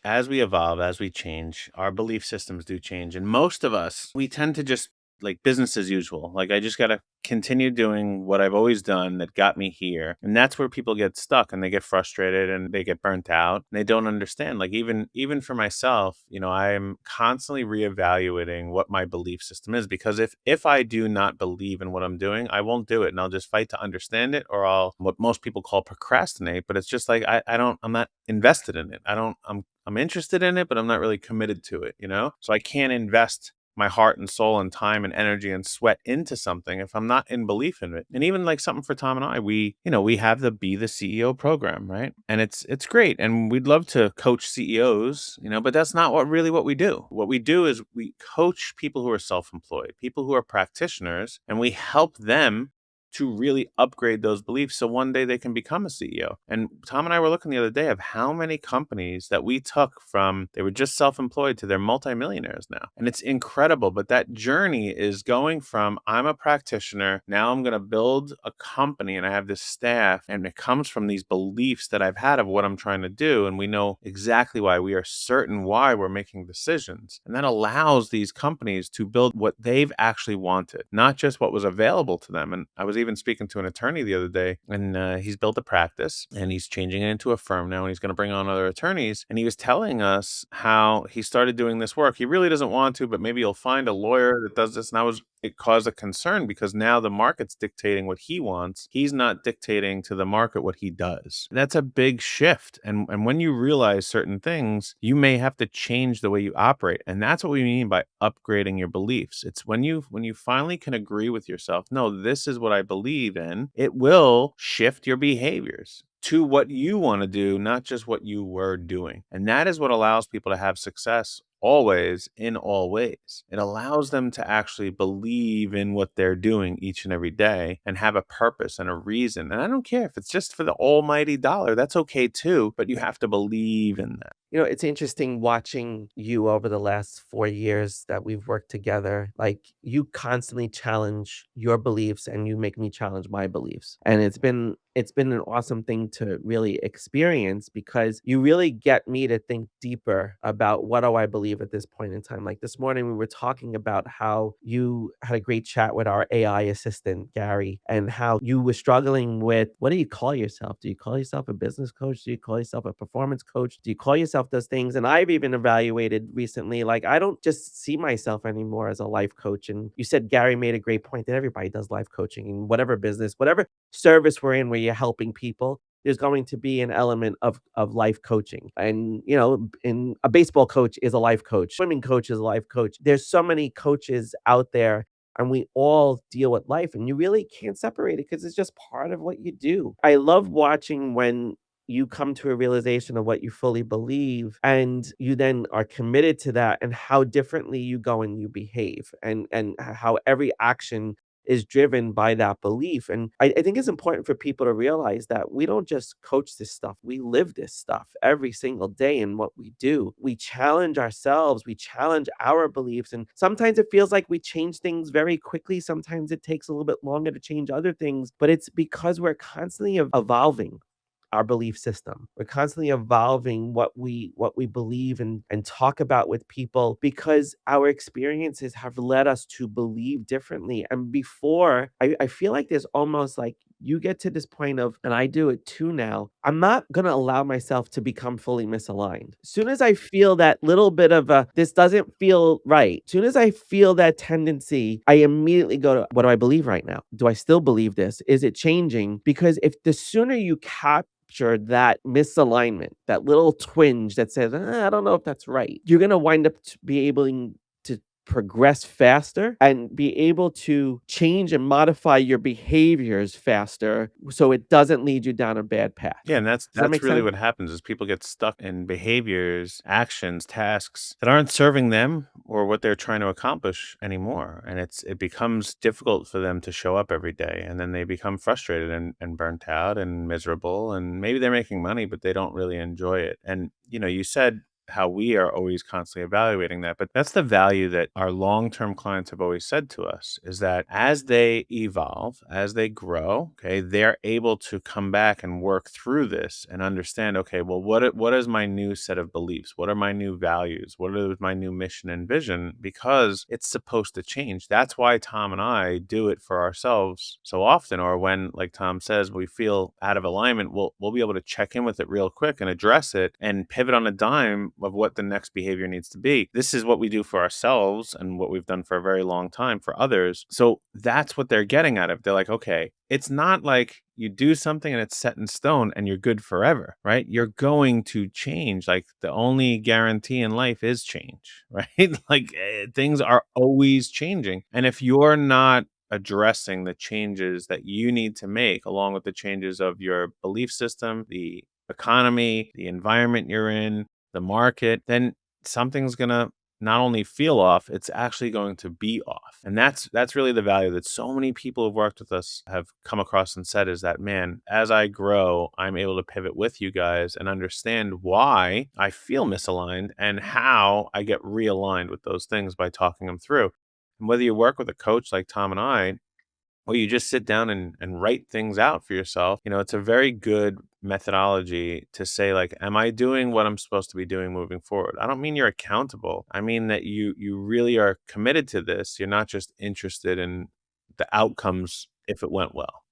as we evolve, as we change, our belief systems do change. And most of us, we tend to just like business as usual. Like, I just got to continue doing what I've always done that got me here. And that's where people get stuck and they get frustrated and they get burnt out and they don't understand. Like, even for myself, I'm constantly reevaluating what my belief system is, because if I do not believe in what I'm doing, I won't do it, and I'll just fight to understand it, or I'll what most people call procrastinate. But it's just like I'm not invested in it. I'm interested in it, but I'm not really committed to it. So I can't invest my heart and soul and time and energy and sweat into something if I'm not in belief in it. And even like something for Tom and I, we have the Be the CEO program, right? And it's great. And we'd love to coach CEOs, but that's not what we do. What we do is we coach people who are self-employed, people who are practitioners, and we help them to really upgrade those beliefs so one day they can become a CEO. And Tom and I were looking the other day of how many companies that we took from they were just self-employed to they're multimillionaires now. And it's incredible. But that journey is going from I'm a practitioner, now I'm going to build a company and I have this staff, and it comes from these beliefs that I've had of what I'm trying to do. And we know exactly why. We are certain why we're making decisions. And that allows these companies to build what they've actually wanted, not just what was available to them. And I was even speaking to an attorney the other day, and he's built a practice and he's changing it into a firm now, and he's going to bring on other attorneys. And he was telling us how he started doing this work. He really doesn't want to, but maybe he'll find a lawyer that does this. And it caused a concern because now the market's dictating what he wants. He's not dictating to the market what he does. That's a big shift. And when you realize certain things, you may have to change the way you operate. And that's what we mean by upgrading your beliefs. It's when you finally can agree with yourself, no, this is what I believe in, it will shift your behaviors to what you want to do, not just what you were doing. And that is what allows people to have success always in all ways. It allows them to actually believe in what they're doing each and every day and have a purpose and a reason. And I don't care if it's just for the almighty dollar, that's okay too, but you have to believe in that. It's interesting watching you over the last 4 years that we've worked together. Like, you constantly challenge your beliefs and you make me challenge my beliefs. And it's been an awesome thing to really experience because you really get me to think deeper about what do I believe at this point in time. Like this morning we were talking about how you had a great chat with our AI assistant, Gary, and how you were struggling with what do you call yourself? Do you call yourself a business coach? Do you call yourself a performance coach? Do you call yourself those things? And I've even evaluated recently, like, I don't just see myself anymore as a life coach. And you said Gary made a great point that everybody does life coaching in whatever business, whatever service we're in where you're helping people. There's going to be an element of life coaching. And, in a baseball coach is a life coach, swimming coach is a life coach. There's so many coaches out there and we all deal with life and you really can't separate it because it's just part of what you do. I love watching when you come to a realization of what you fully believe and you then are committed to that and how differently you go and you behave and how every action is driven by that belief. And I think it's important for people to realize that we don't just coach this stuff, we live this stuff every single day in what we do. We challenge ourselves, we challenge our beliefs. And sometimes it feels like we change things very quickly. Sometimes it takes a little bit longer to change other things, but it's because we're constantly evolving our belief system. We're constantly evolving what we believe and talk about with people because our experiences have led us to believe differently. And before, I feel like there's almost like you get to this point of, and I do it too now, I'm not gonna allow myself to become fully misaligned. As soon as I feel that little bit of a this doesn't feel right, as soon as I feel that tendency, I immediately go to what do I believe right now? Do I still believe this? Is it changing? Because if the sooner you capture that misalignment, that little twinge that says, I don't know if that's right, you're going to wind up to be able to progress faster and be able to change and modify your behaviors faster so it doesn't lead you down a bad path. Yeah, and that's Does that that's make really sense? what happens is people get stuck in behaviors, actions, tasks that aren't serving them or what they're trying to accomplish anymore. And it becomes difficult for them to show up every day. And then they become frustrated and burnt out and miserable. And maybe they're making money, but they don't really enjoy it. And you said how we are always constantly evaluating that. But that's the value that our long-term clients have always said to us, is that as they evolve, as they grow, okay, they're able to come back and work through this and understand, okay, well, what is my new set of beliefs? What are my new values? What are my new mission and vision? Because it's supposed to change. That's why Tom and I do it for ourselves so often, or when, like Tom says, we feel out of alignment, we'll be able to check in with it real quick and address it and pivot on a dime of what the next behavior needs to be. This is what we do for ourselves and what we've done for a very long time for others. So that's what they're getting out of. They're like, okay, it's not like you do something and it's set in stone and you're good forever, right? You're going to change. Like the only guarantee in life is change, right? Like things are always changing. And if you're not addressing the changes that you need to make along with the changes of your belief system, the economy, the environment you're in, the market, then something's going to not only feel off, it's actually going to be off. And that's really the value that so many people who've worked with us have come across and said, is that, man, as I grow, I'm able to pivot with you guys and understand why I feel misaligned and how I get realigned with those things by talking them through. And whether you work with a coach like Tom and I, or you just sit down and write things out for yourself, it's a very good methodology to say, like, am I doing what I'm supposed to be doing moving forward? I don't mean you're accountable. I mean that you really are committed to this. You're not just interested in the outcomes if it went well.